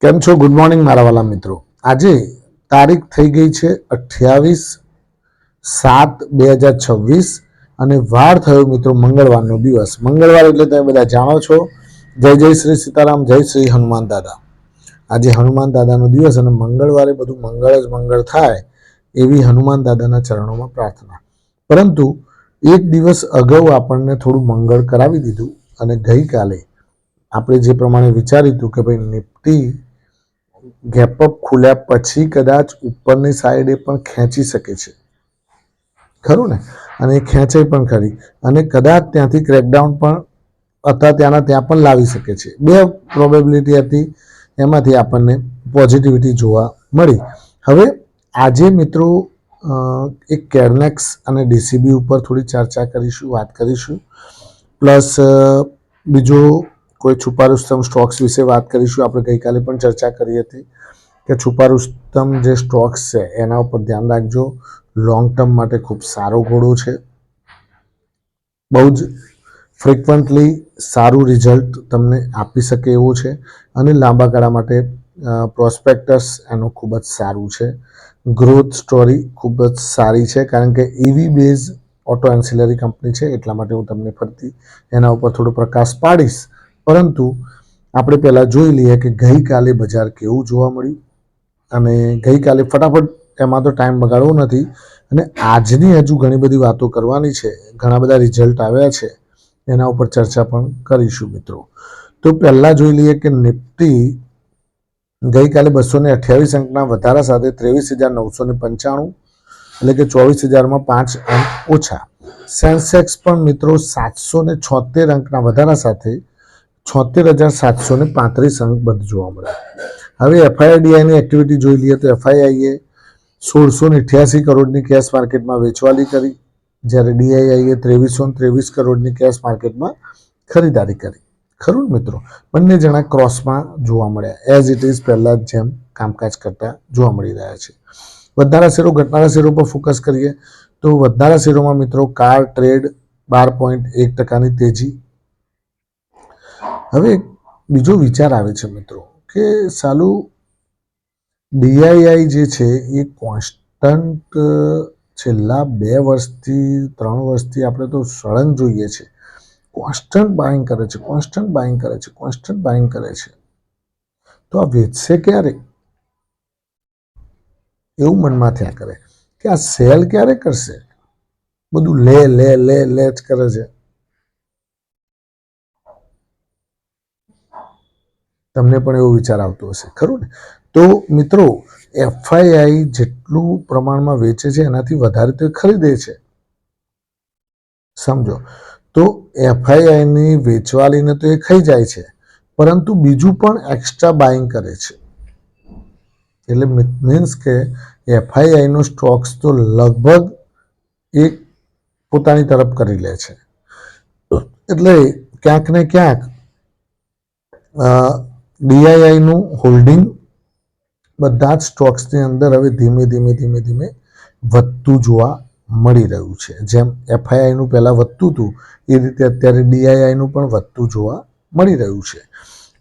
કેમ છો? Good morning મારા વાલા મિત્રો. આજે તારીખ થઈ ગઈ છે 28/7/2026 અને વાર થયો મિત્રો મંગળવારનો દિવસ. મંગળવાર એટલે તમે બધા જાણો છો, જય જય શ્રી સીતારામ, જય શ્રી હનુમાન દાદા. આજે હનુમાન દાદાનો દિવસ અને મંગળવારે બધું મંગળ જ મંગળ થાય એવી હનુમાન દાદાના ચરણોમાં પ્રાર્થના. પરંતુ એક દિવસ અગાઉ આપણને થોડું મંગળ કરાવી દીધું અને ગઈકાલે આપણે જે પ્રમાણે વિચાર્યું હતું કે ભાઈ નિફ્ટી ગેપઅપ ખુલ્યા પછી કદાચ ઉપરની સાઈડે પણ ખેંચી શકે છે, ખરું ને? અને એ ખેંચાઈ પણ ખરી અને કદાચ ત્યાંથી ક્રેકડાઉન પણ અથવા ત્યાંના ત્યાં પણ લાવી શકે છે. બે પ્રોબેબિલિટી હતી, એમાંથી આપણને પોઝિટિવિટી જોવા મળી. હવે આજે મિત્રો એક કેરનેક્સ અને ડીસીબી ઉપર થોડી ચર્ચા કરીશું, વાત કરીશું. પ્લસ બીજો કોઈ છુપા રુસ્તમ સ્ટોક્સ વિશે વાત કરીશું. આપણે ગઈકાલે પણ ચર્ચા કરી હતી કે છુપા રુસ્તમ જે સ્ટોક્સ છે એના ઉપર ધ્યાન રાખજો. લોંગ ટર્મ માટે ખૂબ સારો ઘોડો છે, બહુ જ ફ્રિકવન્ટલી સારું રિઝલ્ટ તમને આપી શકે એવું છે અને લાંબા ગાળા માટે પ્રોસ્પેક્ટસ એનું ખૂબ જ સારું છે. ગ્રોથ સ્ટોરી ખૂબ જ સારી છે, કારણ કે EV base auto ancillary company છે, એટલા માટે હું તમને ફરતી એના ઉપર થોડો પ્રકાશ પાડીશ. પરંતુ આપણે પહેલાં જોઈ લઈએ કે ગઈકાલે બજાર કેવું જોવા મળ્યું અને ગઈકાલે ફટાફટ એમાં તો ટાઈમ બગાડવો નથી અને આજની હજુ ઘણી બધી વાતો કરવાની છે. ઘણા બધા રિઝલ્ટ આવ્યા છે, એના ઉપર ચર્ચા પણ કરીશું મિત્રો. તો પહેલાં જોઈ લઈએ કે નિફ્ટી ગઈકાલે 228 અંકના વધારા સાથે 23,995 એટલે કે 24,000માં 5 અંક ઓછા. સેન્સેક્સ પણ મિત્રો 776 અંકના વધારા સાથે 76,735 અંક બંધ જોવા મળ્યા. હવે એફઆઈઆઈડીઆઈની એક્ટિવિટી જોઈ લઈએ તો એફઆઈઆઈએ 1,688 કરોડની કેશ માર્કેટમાં વેચવાલી કરી, જ્યારે ડીઆઈઆઈએ 2,323 કરોડની કેશ માર્કેટમાં ખરીદારી કરી. ખરું મિત્રો? બંને જણા ક્રોસમાં જોવા મળ્યા, એઝ ઇટ ઇઝ પહેલાં જેમ કામકાજ કરતા જોવા મળી રહ્યા છે. વધનારા શેરો ઘટનારા શેરો પર ફોકસ કરીએ તો વધનારા શેરોમાં મિત્રો કાર ટ્રેડ 12.1% તેજી. હવે બીજો વિચાર આવે છે મિત્રો કે સાલું ડીઆઈઆઈ જે છે એ કોન્સ્ટન્ટ છેલ્લા 2 વર્ષથી 3 વર્ષથી આપણે તો સળંગ જોઈએ છે, કોન્સ્ટન્ટ બાઇંગ કરે છે, કોન્સ્ટન્ટ બાઇંગ કરે છે, કોન્સ્ટન્ટ બાઇંગ કરે છે. તો આ વેચશે ક્યારે એવું મનમાં થયા કરે કે આ સેલ ક્યારે કરશે? બધું લે લે લે લે જ કરે છે. તમને પણ એવો વિચાર આવતો હશે, ખરું ને? તો મિત્રો એફઆઈઆઈ જેટલું પ્રમાણમાં વેચે છે એનાથી વધારે તો ખરીદે છે, સમજો. તો એફઆઈઆઈની વેચવાલીને તો એ ખાઈ જાય છે, પરંતુ બીજું પણ એક્સ્ટ્રા બાઇંગ કરે છે. એટલે મીન્સ કે એફઆઈઆઈનો સ્ટોક્સ તો લગભગ એક પોતાની તરફ કરી લે છે. એટલે ક્યાંક ને ક્યાંક ડીઆઈઆઈનું હોલ્ડિંગ બધા જ સ્ટોક્સની અંદર હવે ધીમે ધીમે ધીમે ધીમે વધતું જોવા મળી રહ્યું છે. જેમ એફઆઈઆઈનું પહેલાં વધતું હતું એ રીતે અત્યારે ડીઆઈઆઈનું પણ વધતું જોવા મળી રહ્યું છે.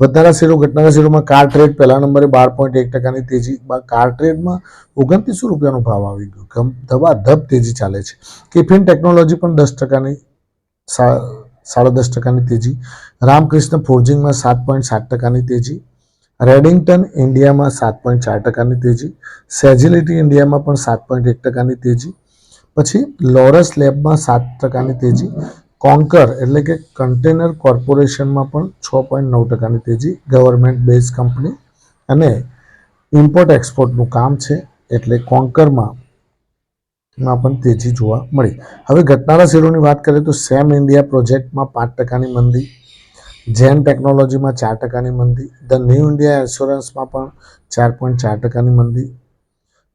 વધનારા શેરો ઘટનારા શેરોમાં કાર ટ્રેડ પહેલા નંબરે 12.1%ની તેજી. કાર ટ્રેડમાં 2900 રૂપિયાનો ભાવ આવી ગયો, ધબાધબ તેજી ચાલે છે. કેફિન ટેકનોલોજી પણ 10%ની 10.5% તેજી. રામકૃષ્ણ ફોર્જિંગમાં 7.7%ની તેજી. રેડિંગ્ટન ઇન્ડિયામાં 7.4%ની તેજી. સેજિલિટી ઇન્ડિયામાં પણ 7.1%ની તેજી. પછી લોરસ લેબમાં 7%ની તેજી. કોન્કર એટલે કે કન્ટેનર કોર્પોરેશનમાં પણ 6.9%ની તેજી. ગવર્મેન્ટ બેઝ કંપની અને ઇમ્પોર્ટ એક્સપોર્ટનું કામ છે, એટલે કોન્કરમાં પણ તેજી જોવા મળી. હવે ઘટનારા શેરોની વાત કરીએ તો સેમ ઇન્ડિયા પ્રોજેક્ટમાં 5%ની મંદી, જેન ટેકનોલોજીમાં 4%ની મંદી, ધ ન્યૂ ઇન્ડિયા ઇન્સ્યોરન્સમાં પણ 4.4%ની મંદી,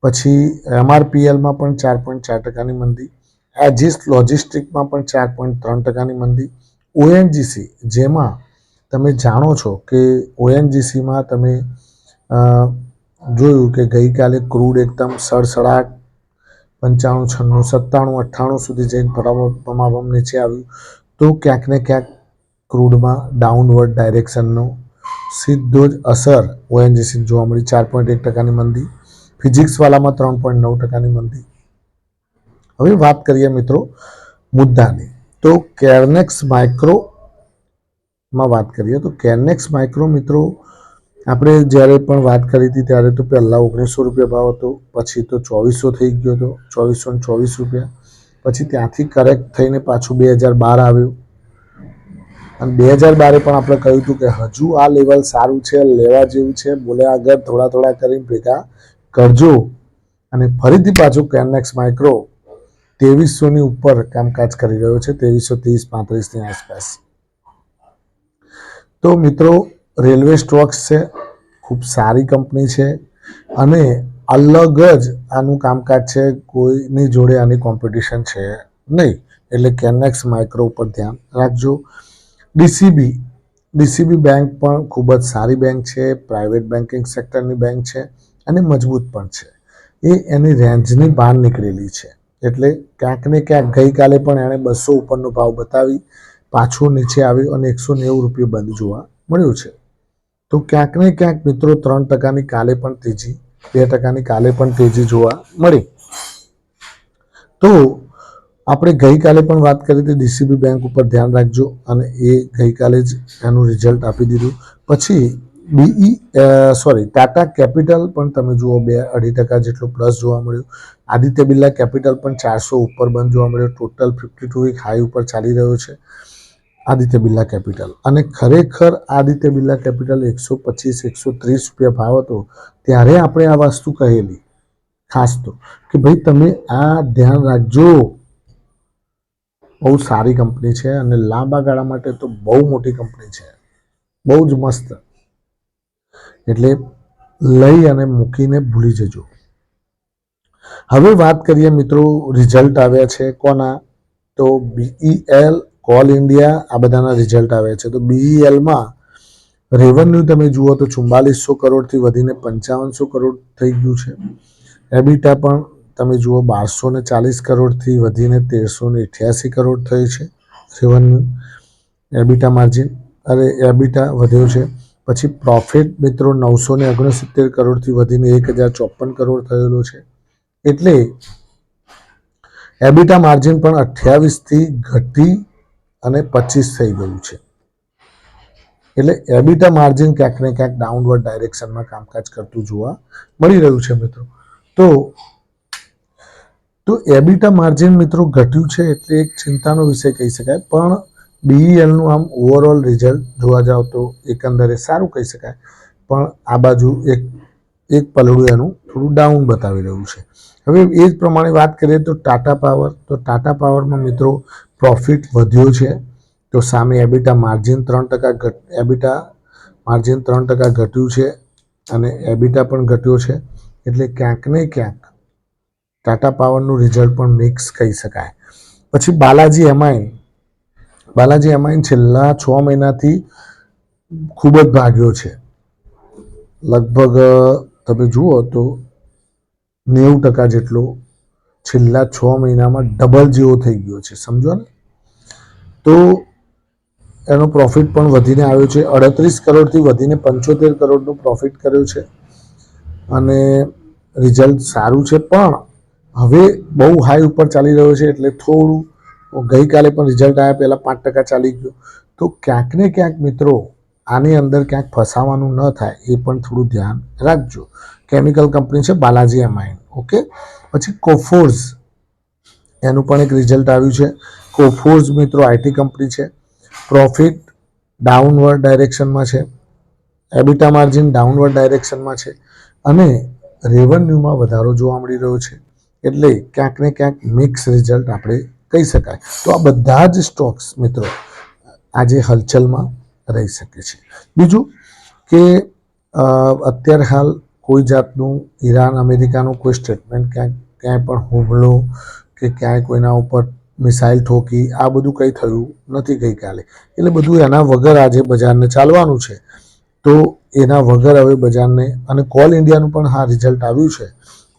પછી એમઆરપીએલમાં પણ 4.4%ની મંદી, એજિસ લોજિસ્ટિકમાં પણ 4.3%ની મંદી. ઓએનજીસી, જેમાં તમે જાણો છો કે ઓએનજીસીમાં તમે જોયું કે ગઈકાલે ક્રૂડ એકદમ સડસડાટ 95, 96, 97, 98 સુધી જઈને પમાપમ નીચે આવ્યું, તો ક્યાંક ને ક્યાંક ક્રૂડમાં ડાઉનવર્ડ ડાયરેક્શનનો સીધો જ અસર ઓએનજીસી જોવા મળી 4.1% મંદી, ફિઝિક્સવાળામાં 3.9% મંદી. હવે વાત કરીએ મિત્રો મુદ્દાની, તો કેરનેક્સ માઇક્રોમાં વાત કરીએ તો કેરનેક્સ માઇક્રો મિત્રો આપણે જ્યારે પણ વાત કરી હતી ત્યારે તો પહેલાં 1900 રૂપિયા ભાવ હતો, પછી તો 2400 થઈ ગયો હતો, 2424 રૂપિયા. પછી ત્યાંથી કરેક્ટ થઈને પાછું 2012 આવ્યું, અને 2012 પણ આપણે કહ્યું હતું કે હજુ આ લેવલ સારું છે, લેવા જેવું છે, બોલ્યા આગળ થોડા કરીને ભેગા કરજો. અને ફરીથી પાછું કેરનેક્સ માઇક્રો 2300ની ઉપર કામકાજ કરી રહ્યો છે, 2330-35ની આસપાસ. તો મિત્રો રેલવે સ્ટોક્સ છે, ખૂબ સારી કંપની છે અને અલગ જ આનું કામકાજ છે, કોઈની જોડે આની કોમ્પિટિશન છે નહીં. એટલે કેરનેક્સ માઇક્રો ઉપર ધ્યાન રાખજો. ડીસીબી બેંક પણ ખૂબ જ સારી બેંક છે, પ્રાઇવેટ બેન્કિંગ સેક્ટરની બેંક છે અને મજબૂત પણ છે. એ એની રેન્જની બહાર નીકળેલી છે, એટલે ક્યાંક ને ક્યાંક ગઈકાલે પણ એણે 200 ઉપરનો ભાવ બતાવી, પાછું નીચે આવ્યું અને 190 રૂપિયા બંધ જોવા મળ્યું છે. તો ક્યાંક ને ક્યાંક મિત્રો 3%ની કાલે પણ તેજી, 2%ની કાલે પણ તેજી જોવા મળી. તો આપણે ગઈકાલે પણ વાત કરી હતી ડીસીબી બેંક ઉપર ધ્યાન રાખજો, અને એ ગઈકાલે જ એનું રિઝલ્ટ આપી દીધું. પછી ટાટા કેપિટલ પણ તમે જુઓ 2-2.5% જેટલો પ્લસ જોવા મળ્યો. આદિત્ય બિરલા કેપિટલ પણ 400 ઉપર બંધ જોવા મળ્યો. ટોટલ 52 વીક હાઈ ઉપર ચાલી રહ્યો છે આદિત્ય બિરલા કેપિટલ. અને ખરેખર આદિત્ય બિરલા કેપિટલ 125-130 રૂપિયા ભાવ હતો ત્યારે આપણે આ વસ્તુ કહેલી ખાસ તો કે ભાઈ તમે આ ધ્યાન રાખજો, બહુ સારી કંપની છે અને લાંબા ગાળા માટે તો બહુ મોટી કંપની છે, બહુ જ મસ્ત. એટલે લઈ અને મૂકીને ભૂલી જજો. હવે વાત કરીએ મિત્રો, રિઝલ્ટ આવ્યા છે કોના, તો BEL, કોલ ઇન્ડિયા, આ બધાના રિઝલ્ટ આવ્યા છે. તો BELમાં રેવન્યુ તમે જુઓ તો 4400 કરોડથી વધીને 5500 કરોડ થઈ ગયું છે. એબિટા પણ તમે જુઓ 1240 કરોડથી વધીને 1388 કરોડ થઈ છે રેવન્યુ. એબિટા માર્જિન એબિટા વધ્યો છે. પછી પ્રોફિટ મિત્રો 969 કરોડથી વધીને 1054 કરોડ થયેલો છે. એટલે એબિટા માર્જિન પણ 28થી ઘટી અને 25 થઈ ગયું છે. એટલે એબિટા માર્જિન ક્યાંક ને ક્યાંક ડાઉનવર્ડ ડાયરેક્શનમાં કામકાજ કરતું જોવા મળી રહ્યું છે મિત્રો. તો એબિટા માર્જિન મિત્રો ઘટ્યું છે એટલે એક ચિંતાનો વિષય કહી શકાય, પણ BELનું આમ ઓવરઓલ રિઝલ્ટ જોવા જાવ તો એકંદરે સારું કહી શકાય. પણ આ બાજુ એક પલડું એનું થોડું ડાઉન બતાવી રહ્યું છે. હવે એ જ પ્રમાણે વાત કરીએ તો ટાટા પાવર, તો ટાટા પાવરમાં મિત્રો પ્રોફિટ વધ્યો છે, તો સામે એબિટા માર્જિન 3% એબિટા માર્જિન 3% ઘટ્યું છે અને એબિટા પણ ઘટ્યો છે. એટલે ક્યાંક ને ક્યાંક ટાટા પાવરનું રિઝલ્ટ પણ મિક્સ કહી શકાય. પછી બાલાજી એમાઇન છેલ્લા 6 મહિનાથી ખૂબ જ ભાગ્યો છે. લગભગ તમે જુઓ તો 90% જેટલો છેલ્લા 6 મહિનામાં ડબલ જેવો થઈ ગયો છે, સમજો ને. તો એનો પ્રોફિટ પણ વધીને આવ્યો છે, 38 કરોડથી વધીને 75 કરોડનો પ્રોફિટ કર્યો છે અને રિઝલ્ટ સારું છે. પણ હવે બહુ હાઈ ઉપર ચાલી રહ્યો છે એટલે થોડું, ગઈકાલે પણ રિઝલ્ટ આવ્યા પહેલાં 5% ચાલી ગયો. તો ક્યાંક ને ક્યાંક મિત્રો આની અંદર ક્યાંક ફસાવાનું ન થાય એ પણ થોડું ધ્યાન રાખજો. કેમિકલ કંપની છે બાલાજી એમાઇન, ઓકે. પછી કોફોર્સ, એનું પણ એક રિઝલ્ટ આવ્યું છે. કોફોર્સ મિત્રો આઈટી કંપની છે. પ્રોફિટ ડાઉનવર્ડ ડાયરેક્શનમાં છે, એબિટા માર્જિન ડાઉનવર્ડ ડાયરેક્શનમાં છે અને રેવન્યુમાં વધારો જોવા મળી રહ્યો છે. એટલે ક્યાંક ને ક્યાંક મિક્સ રિઝલ્ટ આપણે કહી શકાય. તો આ બધા જ સ્ટોક્સ મિત્રો આજે હલચલમાં રહી શકે છે. બીજું કે અત્યારે હાલ કોઈ જાતનું ઈરાન અમેરિકાનું કોઈ સ્ટેટમેન્ટ ક્યાંય પણ હુમલો કે ક્યાંય કોઈના ઉપર મિસાઇલ ઠોકી, આ બધું કંઈ થયું નથી ગઈકાલે. એટલે બધું એના વગર આજે બજારને ચાલવાનું છે. તો એના વગર હવે બજારને, અને કોલ ઇન્ડિયાનું પણ હા રિઝલ્ટ આવ્યું છે,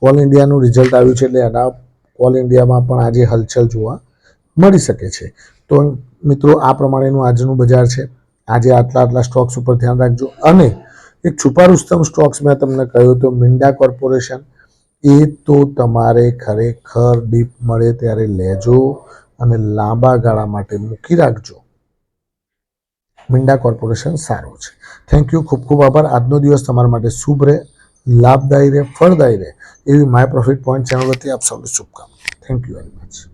કોલ ઇન્ડિયાનું રિઝલ્ટ આવ્યું છે એટલે એના કોલ ઇન્ડિયામાં પણ આજે હલચલ જોવા મળી શકે છે. તો મિત્રો આ પ્રમાણેનું આજનું બજાર છે. આજે આટલા સ્ટોક્સ ઉપર ધ્યાન રાખજો. અને એક છુપા રુસ્તમ સ્ટોક્સ મેં તમને કહ્યું તો મિંડા કોર્પોરેશન, એ તો તમારે ખરેખર ડીપ મળે ત્યારે લેજો અને લાંબા ગાળા માટે મૂકી રાખજો. મિંડા કોર્પોરેશન સારું છે. થેન્ક યુ, ખૂબ ખૂબ આભાર. આજનો દિવસ તમારા માટે શુભ રહે, લાભદાયી રહે, ફળદાયી રહે એવી માય પ્રોફિટ પોઈન્ટ ચેનલ વતી આપ સૌને શુભકામના. Thank you very much.